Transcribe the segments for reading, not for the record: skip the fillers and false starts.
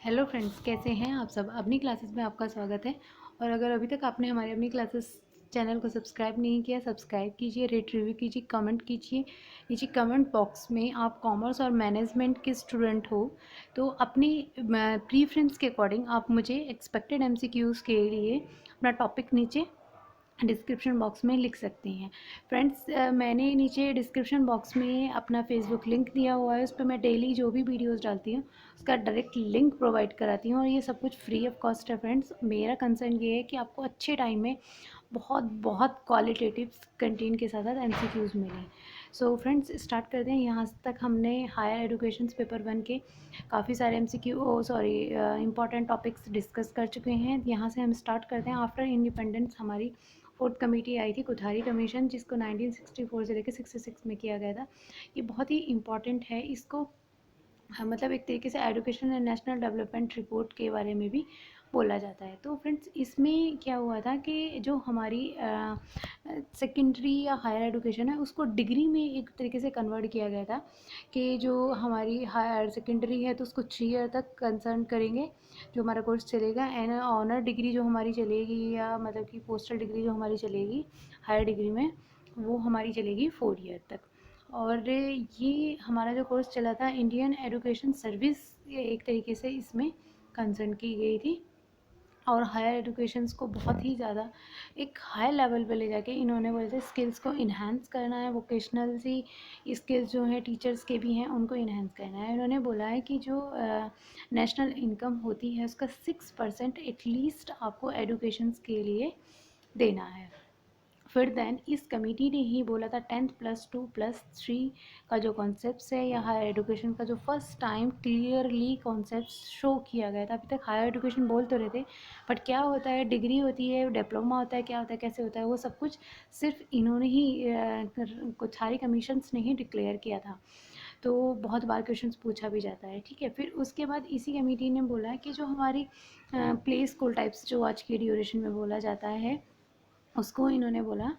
Hello friends, कैसे हैं आप सब। अपनी क्लासेस में आपका स्वागत है। और अगर अभी तक आपने हमारे अपनी क्लासेस चैनल को सब्सक्राइब नहीं किया, सब्सक्राइब कीजिए, रेट रिव्यू कीजिए, कमेंट कीजिए। नीचे कमेंट बॉक्स में आप कॉमर्स और मैनेजमेंट के स्टूडेंट हो तो अपनी प्रीफ्रेंस के अकॉर्डिंग आप मुझे एक्सपेक्टेड एमसीक्यूज़ के लिए अपना टॉपिक नीचे डिस्क्रिप्शन बॉक्स में लिख सकते हैं। फ्रेंड्स, मैंने नीचे डिस्क्रिप्शन बॉक्स में अपना फेसबुक लिंक दिया हुआ है। उस पर मैं डेली जो भी वीडियोस डालती हूँ उसका डायरेक्ट लिंक प्रोवाइड कराती हूँ और ये सब कुछ फ्री ऑफ कॉस्ट है। फ्रेंड्स, मेरा कंसर्न ये है कि आपको अच्छे टाइम में बहुत बहुत क्वालिटेटिव कंटेंट के साथ साथ एमसीक्यूज़ मिलें। सो फ्रेंड्स, स्टार्ट करते हैं। यहाँ तक हमने हायर एजुकेशन पेपर 1 के काफ़ी सारे इंपॉर्टेंट टॉपिक्स डिस्कस कर चुके हैं। यहाँ से हम स्टार्ट करते हैं। आफ्टर इंडिपेंडेंस हमारी फोर्थ कमेटी आई थी, कोठारी कमीशन, जिसको 1964 से लेकर 66 में किया गया था। ये बहुत ही इम्पॉर्टेंट है। इसको मतलब एक तरीके से education and national development report के बारे में भी बोला जाता है। तो फ्रेंड्स, इसमें क्या हुआ था कि जो हमारी सेकेंडरी या हायर एजुकेशन है उसको डिग्री में एक तरीके से कन्वर्ट किया गया था कि जो हमारी हायर सेकेंडरी है तो उसको 3 ईयर तक कंसर्न करेंगे जो हमारा कोर्स चलेगा। एंड ऑनर डिग्री जो हमारी चलेगी या मतलब कि पोस्टल डिग्री जो हमारी चलेगी हायर डिग्री में, वो हमारी चलेगी 4 ईयर तक। और ये हमारा जो कोर्स चला था इंडियन एजुकेशन सर्विस, ये एक तरीके से इसमें कंसर्न की गई थी। और हायर एजुकेशंस को बहुत ही ज़्यादा एक हाई लेवल पे ले जाके इन्होंने बोलते स्किल्स को इन्हांस करना है। वोकेशनल सी स्किल्स जो हैं टीचर्स के भी हैं उनको इन्हांस करना है। इन्होंने बोला है कि जो नेशनल इनकम होती है उसका 6% एटलीस्ट आपको एजुकेशंस के लिए देना है। फिर देन इस कमेटी ने ही बोला था 10+2+3 का जो कॉन्सेप्ट है या हायर एजुकेशन का जो first time clearly concept show किया गया था। अभी तक हायर एजुकेशन बोल तो रहे थे बट क्या होता है, डिग्री होती है, डिप्लोमा होता है, क्या होता है, कैसे होता है, वो सब कुछ सिर्फ इन्होंने ही कोठारी कमीशंस ने ही डिक्लेयर किया था। तो बहुत बार क्वेश्चंस पूछा भी जाता है। ठीक है, फिर उसके बाद इसी कमेटी ने बोला कि जो हमारी प्ले स्कूल टाइप्स जो आज की ड्यूरेशन में बोला जाता है उसको इन्होंने बोला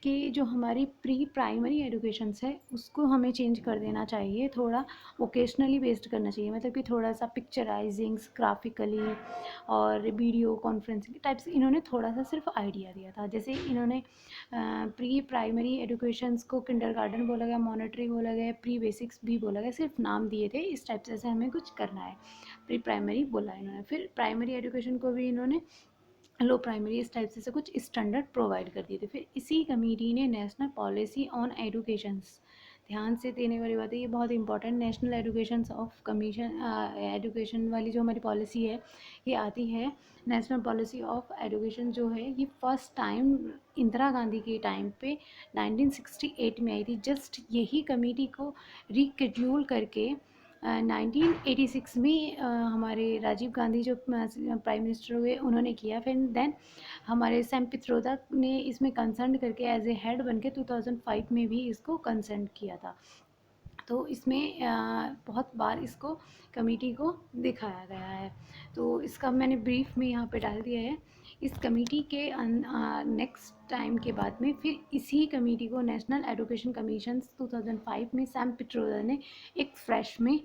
कि जो हमारी प्री प्राइमरी एजुकेशंस है उसको हमें चेंज कर देना चाहिए, थोड़ा वोकेशनली बेस्ड करना चाहिए। मतलब कि थोड़ा सा पिक्चराइजिंग्स, ग्राफिकली और वीडियो कॉन्फ्रेंसिंग टाइप्स इन्होंने थोड़ा सा सिर्फ आइडिया दिया था। जैसे इन्होंने प्री प्राइमरी एजुकेशंस को किंडरगार्टन बोला गया, मॉनिटरी बोला गया, प्री बेसिक्स भी बोला गया, सिर्फ नाम दिए थे इस टाइप से हमें कुछ करना है। प्री प्राइमरी बोला इन्होंने। फिर प्राइमरी एजुकेशन को भी इन्होंने लो प्राइमरी इस टाइप से कुछ स्टैंडर्ड प्रोवाइड कर दिए थे। फिर इसी कमेटी ने नेशनल पॉलिसी ऑन एजुकेशंस, ध्यान से देने वाली बात है, ये बहुत important. National education of commission education वाली जो हमारी पॉलिसी है ये आती है। नेशनल पॉलिसी ऑफ एजुकेशन जो है ये फर्स्ट टाइम इंदिरा गांधी के टाइम पे 1968 में आई थी। जस्ट यही कमेटी को रिकेड्यूल करके 1986 में हमारे राजीव गांधी जो प्राइम मिनिस्टर हुए उन्होंने किया। फिर देन हमारे सैम पित्रोदा ने इसमें कंसर्न करके एज ए हेड बन के 2005 में भी इसको कंसर्न किया था। तो इसमें बहुत बार इसको कमेटी को दिखाया गया है। तो इसका मैंने ब्रीफ में यहाँ पे डाल दिया है। इस कमेटी के नेक्स्ट टाइम के बाद में फिर इसी कमेटी को नेशनल एजुकेशन कमीशन 2005 में सैम पित्रोदा ने एक फ्रेश में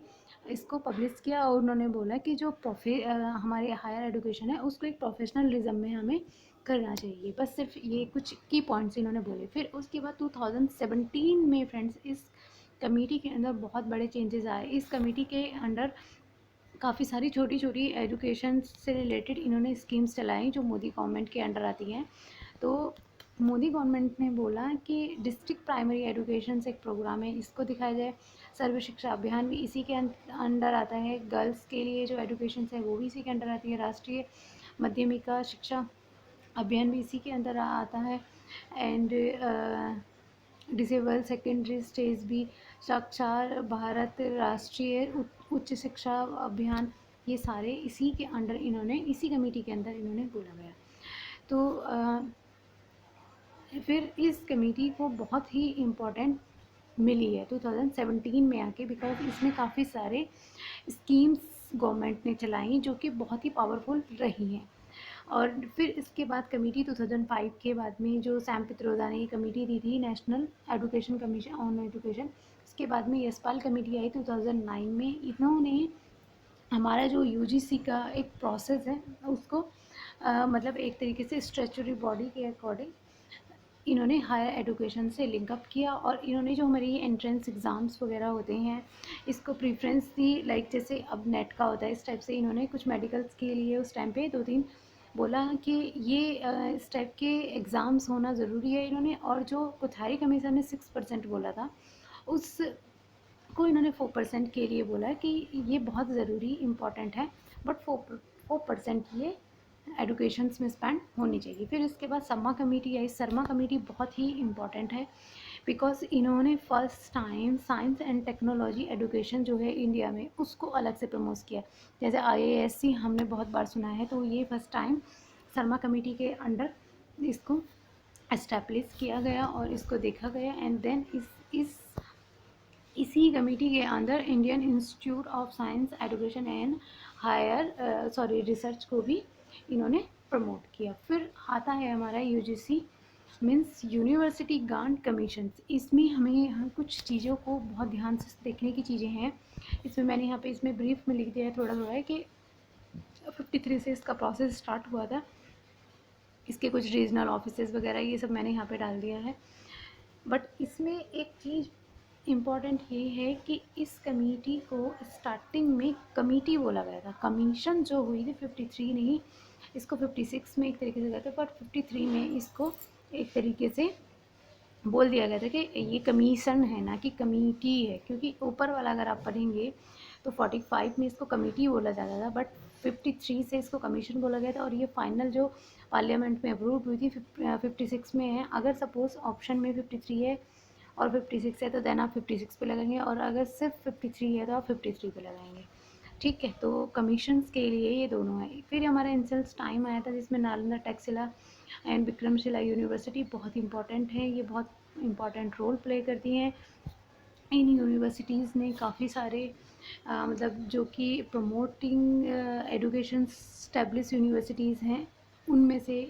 इसको पब्लिश किया और उन्होंने बोला कि जो हमारे हायर एजुकेशन है उसको एक प्रोफेशनलिज्म में हमें करना चाहिए। बस सिर्फ ये कुछ की पॉइंट्स इन्होंने बोले। फिर उसके बाद 2017 में फ्रेंड्स इस कमेटी के अंदर बहुत बड़े चेंजेस आए। इस कमेटी के अंडर काफ़ी सारी छोटी छोटी एजुकेशन से रिलेटेड इन्होंने स्कीम्स चलाई जो मोदी गवर्नमेंट के अंडर आती हैं। तो मोदी गवर्नमेंट ने बोला कि डिस्ट्रिक्ट प्राइमरी एजुकेशन से एक प्रोग्राम है, इसको दिखाया जाए। सर्व शिक्षा अभियान भी इसी के अंडर आता है। गर्ल्स के लिए जो एजुकेशन है वो भी इसी के अंडर आती है। राष्ट्रीय माध्यमिका शिक्षा अभियान भी इसी के अंदर आता है। एंड डिसेबल सेकेंडरी स्टेज भी, साक्षर भारत, राष्ट्रीय उच्च शिक्षा अभियान, ये सारे इसी के अंडर इन्होंने, इसी कमेटी के अंदर इन्होंने बोला गया। तो फिर इस कमेटी को बहुत ही इम्पोर्टेंट मिली है 2017 में आके, बिकॉज इसमें काफ़ी सारे स्कीम्स गवर्नमेंट ने चलाई जो कि बहुत ही पावरफुल रही हैं। और फिर इसके बाद कमेटी 2005 के बाद में जो सैम पित्रोदा ने ये कमेटी दी थी, national education commission on education, उसके बाद में यशपाल कमेटी आई 2009 में। इन्होंने हमारा जो यूजीसी का एक प्रोसेस है उसको मतलब एक तरीके से स्टैट्यूटरी बॉडी के अकॉर्डिंग इन्होंने हायर एजुकेशन से लिंकअप किया, और इन्होंने जो हमारी एंट्रेंस एग्ज़ाम्स वगैरह होते हैं इसको प्रेफरेंस दी। लाइक जैसे अब नेट का होता है, इस टाइप से इन्होंने कुछ मेडिकल्स के लिए उस टाइम पे 2-3 बोला कि ये इस टाइप के एग्ज़ाम्स होना ज़रूरी है इन्होंने। और जो कोठारी कमीशन ने 6% बोला था उस को इन्होंने 4% के लिए बोला कि ये बहुत ज़रूरी इम्पॉर्टेंट है, बट 4% ये एडुकेशंस में स्पेंड होनी चाहिए। फिर इसके बाद शर्मा कमेटी आई। शर्मा कमेटी बहुत ही इम्पॉर्टेंट है बिकॉज इन्होंने first time science and technology education जो है इंडिया में उसको अलग से प्रमोट किया। जैसे IASC हमने बहुत बार सुना है, तो ये फर्स्ट टाइम शर्मा कमेटी के अंडर इसको एस्टेब्लिश किया गया और इसको देखा गया। एंड देन इसी कमेटी के अंदर Indian Institute of Science Education and Higher Research को भी इन्होंने प्रमोट किया। फिर आता है हमारा UGC means University Grants Commission. इसमें हमें यहाँ कुछ चीज़ों को बहुत ध्यान से देखने की चीज़ें हैं। इसमें मैंने यहाँ पे इसमें ब्रीफ में लिख दिया है थोड़ा थोड़ा कि 53 से इसका प्रोसेस स्टार्ट हुआ था। इसके कुछ रीजनल ऑफिसेज़ वगैरह ये सब मैंने यहाँ पे डाल दिया है। बट इसमें एक चीज़ इम्पॉर्टेंट ये है कि इस कमेटी को स्टार्टिंग में कमेटी बोला गया था। कमीशन जो हुई थी 53 नहीं, इसको 56 में एक तरीके से कहते हैं, बट 53 में इसको एक तरीके से बोल दिया गया था कि ये कमीशन है ना कि कमेटी है। क्योंकि ऊपर वाला अगर आप पढ़ेंगे तो 45 में इसको कमेटी बोला जाता था, बट 53 से इसको कमीशन बोला गया था। और ये फाइनल जो पार्लियामेंट में अप्रूव हुई थी 56 में है। अगर सपोज़ ऑप्शन में 53 है और 56 है तो देन आप 56 पे लगाएंगे, और अगर सिर्फ 53 है तो आप 53 पे लगाएंगे। ठीक है, तो कमीशंस के लिए ये दोनों है। फिर हमारा इंसल्स टाइम आया था जिसमें नालंदा टैक्सिला एंड विक्रमशिला यूनिवर्सिटी बहुत इंपॉर्टेंट है। ये बहुत इंपॉर्टेंट रोल प्ले करती हैं। इन यूनिवर्सिटीज़ ने काफ़ी सारे मतलब जो कि प्रमोटिंग एजुकेशन स्टेब्लिश यूनिवर्सिटीज़ हैं उनमें से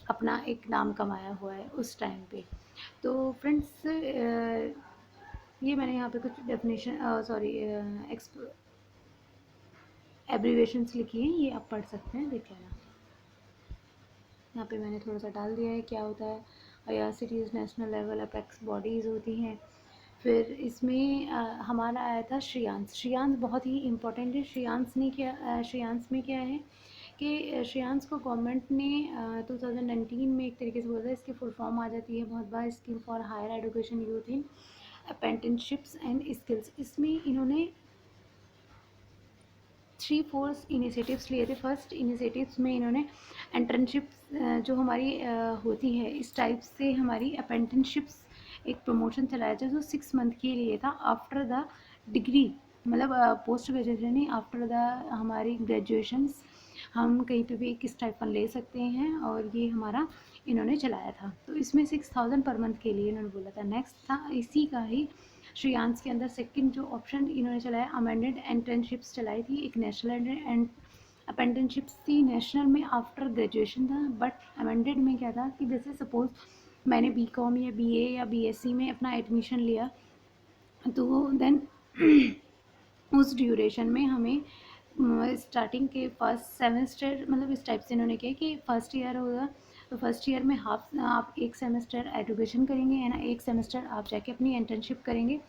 अपना एक नाम कमाया हुआ है उस टाइम पे। तो फ्रेंड्स ये मैंने यहाँ पे कुछ डेफिनेशन एब्रीवेशंस लिखी हैं, ये आप पढ़ सकते हैं, देख लेना। यहाँ पे मैंने थोड़ा सा डाल दिया है क्या होता है। IRCTs national level apex bodies होती हैं। फिर इसमें हमारा आया था श्रेयांश। श्रेयांश बहुत ही इम्पोर्टेंट है। श्रेयांश में क्या है कि श्रेयांश को गवर्नमेंट ने 2019 में एक तरीके से बोला था। इसकी फुल फॉर्म आ जाती है बहुत बार scheme for higher education youth in apprenticeships and skills. इसमें इन्होंने 3-4 इनिशिएटिव्स लिए थे। फर्स्ट इनिशिएटिव्स में इन्होंने इंटर्नशिप्स जो हमारी होती है इस टाइप से हमारी अप्रेंटिसशिप्स एक प्रमोशन चलाया जो 6 मंथ के लिए था आफ्टर द डिग्री, मतलब पोस्ट ग्रेजुएशन नहीं, आफ्टर द हमारी ग्रेजुएशंस हम कहीं पे भी एक स्टाइपेंड ले सकते हैं। और ये हमारा इन्होंने चलाया था। तो इसमें 6000 पर मंथ के लिए इन्होंने बोला था। नेक्स्ट था इसी का ही श्रेयांश के अंदर सेकंड जो ऑप्शन इन्होंने चलाया अमेंडेड इंटर्नशिप्स चलाई थी। एक नेशनल एंड अप्रेंटिसशिप्स थी नेशनल में आफ्टर ग्रेजुएशन था, बट अमेंडेड में क्या था कि जैसे सपोज़ मैंने BCom या BA या BSc में अपना एडमिशन लिया तो देन उस ड्यूरेशन में हमें स्टार्टिंग के फर्स्ट सेमेस्टर मतलब इस टाइप से इन्होंने किया कि फर्स्ट ईयर होगा तो फर्स्ट ईयर में हाफ आप एक सेमेस्टर एजुकेशन करेंगे है ना, एक सेमेस्टर आप जाके अपनी इंटर्नशिप करेंगे।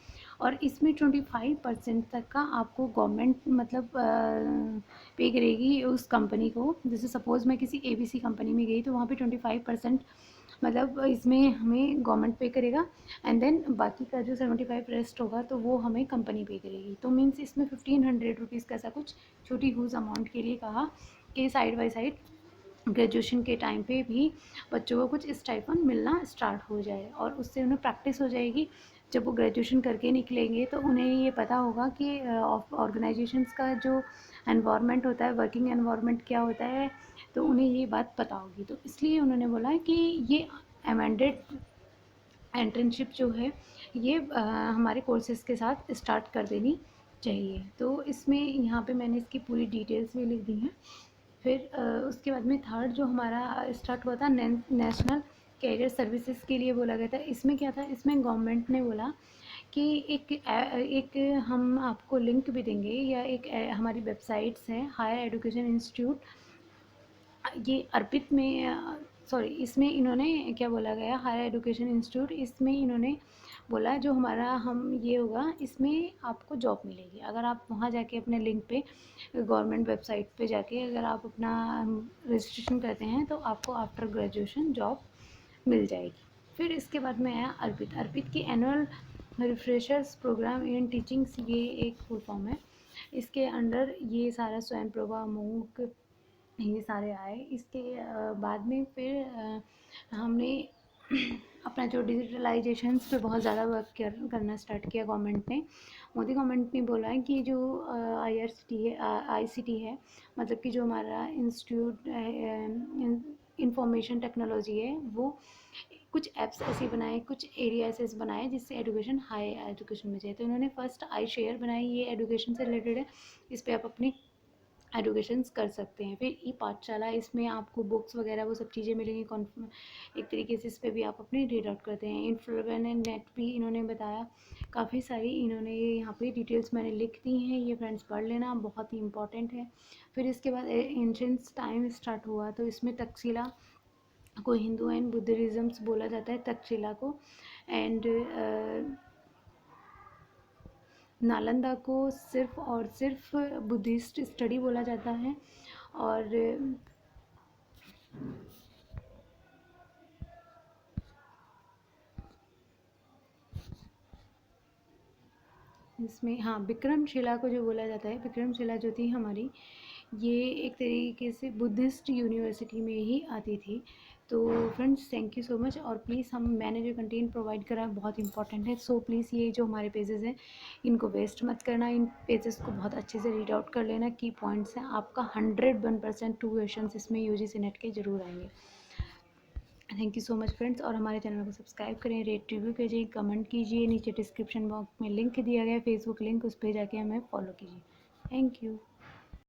और इसमें 25% तक का आपको गवर्नमेंट मतलब पे करेगी उस कंपनी को। जैसे सपोज़ मैं किसी ABC कंपनी में गई तो वहाँ पे 25% मतलब इसमें हमें गवर्नमेंट पे करेगा। एंड देन बाकी का जो 75 रेस्ट होगा तो वो हमें कंपनी पे करेगी। तो मीन्स इसमें 1500 रुपीज़ का ऐसा कुछ छोटी हुज अमाउंट के लिए कहा कि साइड बाय साइड ग्रेजुएशन के टाइम पे भी बच्चों को कुछ स्टाइपेंड मिलना स्टार्ट हो जाए और उससे उन्हें प्रैक्टिस हो जाएगी। जब वो ग्रेजुएशन करके निकलेंगे तो उन्हें ये पता होगा कि ऑर्गेनाइजेशंस का जो एनवायरनमेंट होता है, वर्किंग एनवायरनमेंट क्या होता है, तो उन्हें ये बात पता होगी। तो इसलिए उन्होंने बोला कि ये अमेंडेड इंटर्नशिप जो है ये हमारे कोर्सेज़ के साथ स्टार्ट कर देनी चाहिए। तो इसमें यहाँ पे मैंने इसकी पूरी डिटेल्स भी लिख दी हैं। फिर उसके बाद में थर्ड जो हमारा स्टार्ट हुआ था नेशनल कैरियर सर्विसेज के लिए बोला गया था। इसमें क्या था, इसमें गवर्नमेंट ने बोला कि एक हम आपको लिंक भी देंगे, या एक हमारी वेबसाइट्स हैं हायर एजुकेशन इंस्टीट्यूट, ये अर्पित में सॉरी इसमें इन्होंने क्या बोला गया, हायर एजुकेशन इंस्टीट्यूट, इसमें इन्होंने बोला जो हमारा हम ये होगा इसमें आपको जॉब मिलेगी। अगर आप वहाँ जाके अपने लिंक पे गवर्नमेंट वेबसाइट पे जाके अगर आप अपना रजिस्ट्रेशन करते हैं तो आपको आफ्टर ग्रेजुएशन जॉब मिल जाएगी। फिर इसके बाद में आया अर्पित की एनुअल रिफ्रेशर्स प्रोग्राम इन टीचिंग्स, ये एक फुल फॉर्म है। इसके अंडर ये सारा स्वयं प्रभा, मूक, ये सारे आए। इसके बाद में फिर हमने अपना जो डिजिटलाइजेशन पे बहुत ज़्यादा वर्क करना स्टार्ट किया गवर्नमेंट ने। मोदी गवर्नमेंट ने बोला है कि जो IRCT है, ICT है, मतलब कि जो हमारा इंस्टीट्यूट इंफॉर्मेशन टेक्नोलॉजी है, वो कुछ ऐप्स ऐसे बनाए, कुछ एरिया ऐसे बनाए जिससे एजुकेशन हाई एजुकेशन में जाए। तो उन्होंने फर्स्ट आई शेयर बनाई, ये एजुकेशन से रिलेटेड है, इस पर आप अपनी एडुकेशंस कर सकते हैं। फिर ई पाठशाला, इसमें आपको बुक्स वगैरह वो सब चीज़ें मिलेंगी एक तरीके से, इस पर भी आप अपनी रीड आउट करते हैं। इन्फ्लुएंस एंड नेट भी इन्होंने बताया, काफ़ी सारी इन्होंने ये यहाँ पे डिटेल्स मैंने लिख दी हैं, ये फ्रेंड्स पढ़ लेना, बहुत ही इंपॉर्टेंट है। फिर इसके बाद एंशंट टाइम स्टार्ट हुआ, तो इसमें तक्षशिला को हिंदू एंड बुद्धिज़्म्स बोला जाता है, तक्षशिला को, एंड नालंदा को सिर्फ और सिर्फ बुद्धिस्ट स्टडी बोला जाता है। और इसमें हाँ, विक्रमशिला को जो बोला जाता है, विक्रमशिला जो थी हमारी, ये एक तरीके से बुद्धिस्ट यूनिवर्सिटी में ही आती थी। तो friends thank you so much. और प्लीज़ मैंने जो कंटेंट प्रोवाइड करा है बहुत इंपॉर्टेंट है, सो प्लीज़ ये जो हमारे पेजेस हैं इनको वेस्ट मत करना, इन पेजेस को बहुत अच्छे से रीड आउट कर लेना, की पॉइंट्स हैं आपका 101% 2 क्वेश्चन इसमें UGC नेट के जरूर आएंगे। Thank you so much friends. और हमारे चैनल को सब्सक्राइब करें, रेट रिव्यू कीजिए, कमेंट कीजिए, नीचे डिस्क्रिप्शन बॉक्स में लिंक दिया गया है फेसबुक लिंक, उस पर जाके हमें फॉलो कीजिए। Thank you.